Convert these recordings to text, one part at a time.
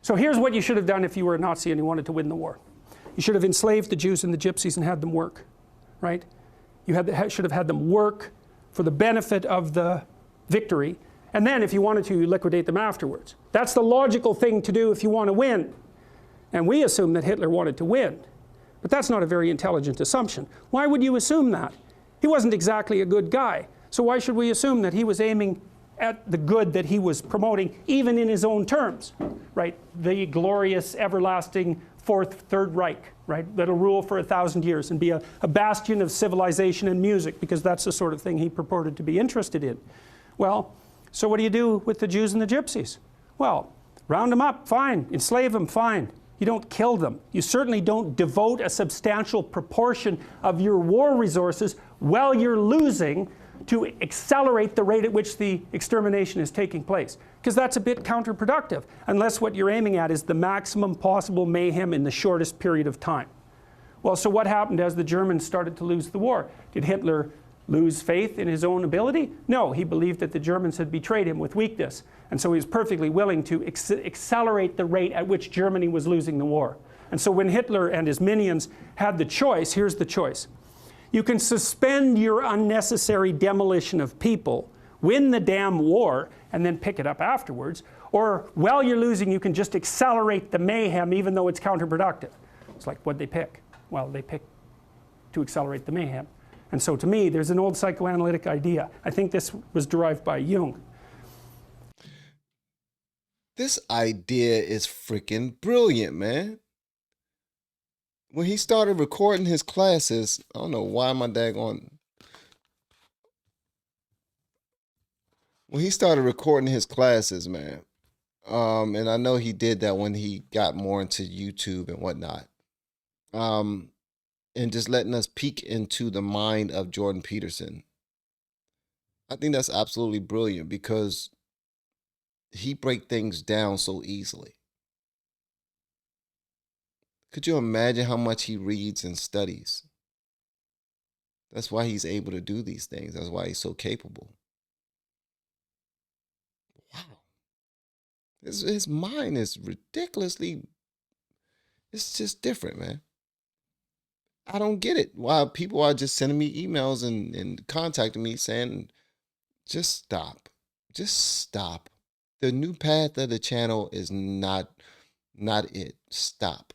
So here's what you should have done if you were a Nazi and you wanted to win the war. You should have enslaved the Jews and the Gypsies and had them work, right? You should have had them work for the benefit of the victory, and then if you wanted to, you liquidate them afterwards. That's the logical thing to do if you want to win. And we assume that Hitler wanted to win. But that's not a very intelligent assumption. Why would you assume that? He wasn't exactly a good guy. So why should we assume that he was aiming at the good that he was promoting, even in his own terms, right? The glorious, everlasting Third Reich, right? That'll rule for 1,000 years and be a bastion of civilization and music, because that's the sort of thing he purported to be interested in. Well, so what do you do with the Jews and the Gypsies? Well, round them up, fine. Enslave them, fine. You don't kill them. You certainly don't devote a substantial proportion of your war resources while you're losing to accelerate the rate at which the extermination is taking place, because that's a bit counterproductive, unless what you're aiming at is the maximum possible mayhem in the shortest period of time. Well, so what happened as the Germans started to lose the war? Did Hitler lose faith in his own ability? No, he believed that the Germans had betrayed him with weakness, and so he was perfectly willing to accelerate the rate at which Germany was losing the war. And so when Hitler and his minions had the choice, here's the choice. You can suspend your unnecessary demolition of people, win the damn war, and then pick it up afterwards. Or while you're losing, you can just accelerate the mayhem even though it's counterproductive. It's like, what'd they pick? Well, they picked to accelerate the mayhem. And so to me, there's an old psychoanalytic idea. I think this was derived by Jung. This idea is freaking brilliant, man. When he started recording his classes, I don't know why my daggone. When he started recording his classes, man, and I know he did that when he got more into YouTube and whatnot, and just letting us peek into the mind of Jordan Peterson. I think that's absolutely brilliant because he breaks things down so easily. Could you imagine how much he reads and studies? That's why he's able to do these things. That's why he's so capable. Wow. His mind is ridiculously, it's just different, man. I don't get it. Why people are just sending me emails and contacting me saying, just stop. Just stop. The new path of the channel is not it. Stop.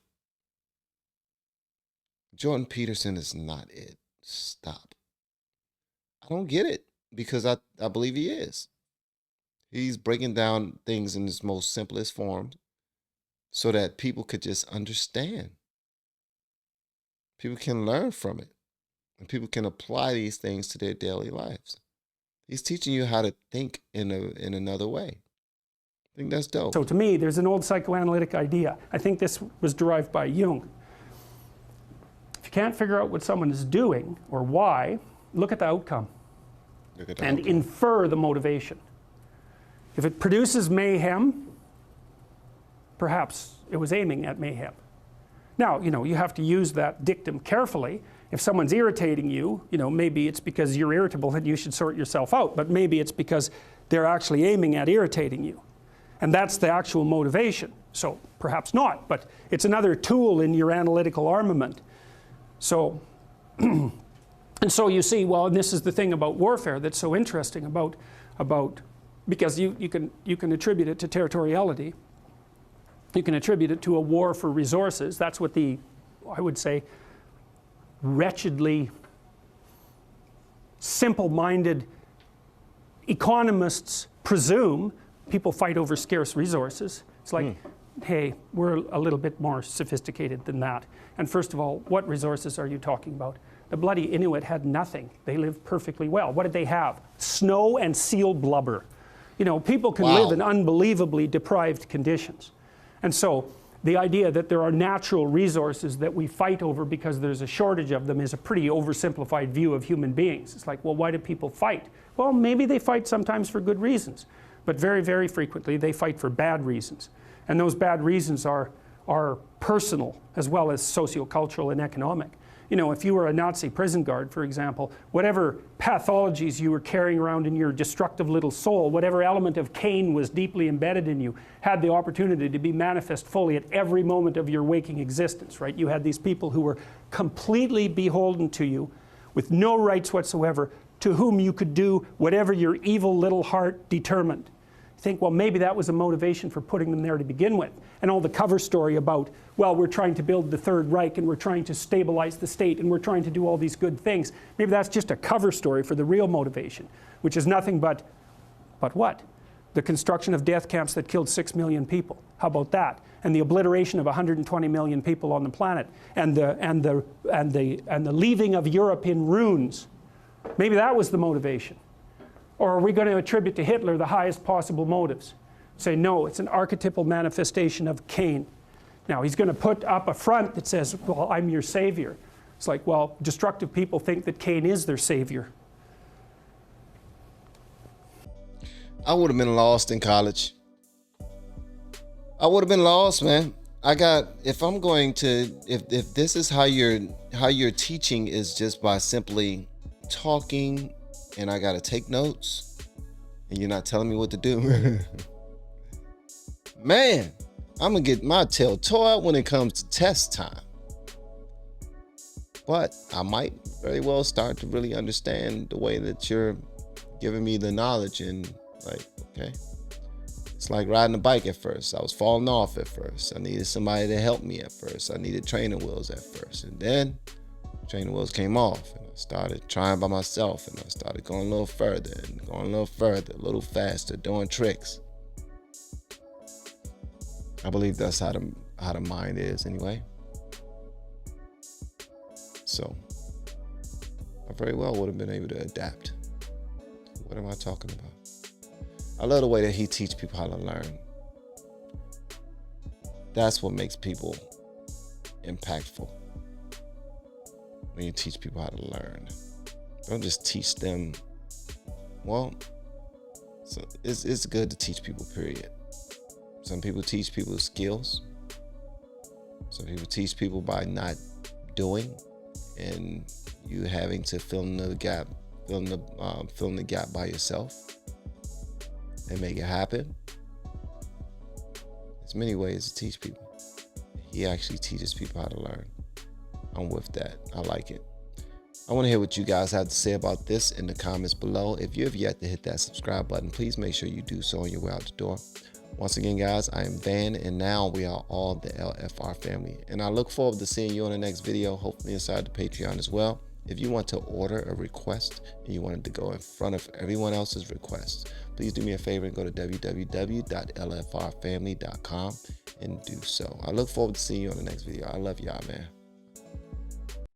Jordan Peterson is not it. Stop. I don't get it because I believe he is. He's breaking down things in its most simplest form so that people could just understand. People can learn from it. And people can apply these things to their daily lives. He's teaching you how to think in another way. I think that's dope. So to me, there's an old psychoanalytic idea. I think this was derived by Jung. If you can't figure out what someone is doing or why, look at the outcome and infer the motivation. If it produces mayhem, perhaps it was aiming at mayhem. Now, you have to use that dictum carefully. If someone's irritating you, maybe it's because you're irritable and you should sort yourself out, but maybe it's because they're actually aiming at irritating you. And that's the actual motivation. So perhaps not, but it's another tool in your analytical armament. So, and so you see, well, and this is the thing about warfare that's so interesting about because you can attribute it to territoriality. You can attribute it to a war for resources. That's what I would say, wretchedly simple-minded economists presume. People fight over scarce resources. It's like, hey, we're a little bit more sophisticated than that. And first of all, what resources are you talking about? The bloody Inuit had nothing. They lived perfectly well. What did they have? Snow and seal blubber. People can live in unbelievably deprived conditions. And so the idea that there are natural resources that we fight over because there's a shortage of them is a pretty oversimplified view of human beings. It's like, well, why do people fight? Well, maybe they fight sometimes for good reasons, but very, very frequently they fight for bad reasons. And those bad reasons are personal as well as sociocultural and economic. You know, if you were a Nazi prison guard, for example, whatever pathologies you were carrying around in your destructive little soul, whatever element of Cain was deeply embedded in you, had the opportunity to be manifest fully at every moment of your waking existence, right? You had these people who were completely beholden to you, with no rights whatsoever, to whom you could do whatever your evil little heart determined. Think, well, maybe that was a motivation for putting them there to begin with. And all the cover story about, well, we're trying to build the Third Reich and we're trying to stabilize the state and we're trying to do all these good things. Maybe that's just a cover story for the real motivation, which is nothing but what? The construction of death camps that killed 6 million people. How about that? And the obliteration of 120 million people on the planet, and the leaving of Europe in ruins. Maybe that was the motivation. Or are we going to attribute to Hitler the highest possible motives? Say, no, it's an archetypal manifestation of Cain. Now, he's going to put up a front that says, well, I'm your savior. It's like, well, destructive people think that Cain is their savior. I would have been lost in college. I would have been lost, man. If I'm going to, if this is how you're teaching is just by simply talking, and I got to take notes, and you're not telling me what to do. Man, I'm going to get my tail tore out when it comes to test time. But I might very well start to really understand the way that you're giving me the knowledge, and like, okay. It's like riding a bike at first. I was falling off at first. I needed somebody to help me at first. I needed training wheels at first. And then training wheels came off, and I started trying by myself, and I started going a little further and going a little further, a little faster, doing tricks. I believe that's how the mind is anyway. So I very well would have been able to adapt. What am I talking about? I love the way that he teaches people how to learn. That's what makes people impactful. When you teach people how to learn. Don't just teach them. Well, so it's good to teach people, period. Some people teach people skills. Some people teach people by not doing, and you having to fill in the gap by yourself and make it happen. There's many ways to teach people. He actually teaches people how to learn. I'm with that. I like it. I want to hear what you guys have to say about this in the comments below. If you have yet to hit that subscribe button, please make sure you do so on your way out the door. Once again, guys, I am Van, and now we are all the LFR family. And I look forward to seeing you on the next video, hopefully inside the Patreon as well. If you want to order a request and you want it to go in front of everyone else's requests, please do me a favor and go to www.lfrfamily.com and do so. I look forward to seeing you on the next video. I love y'all, man.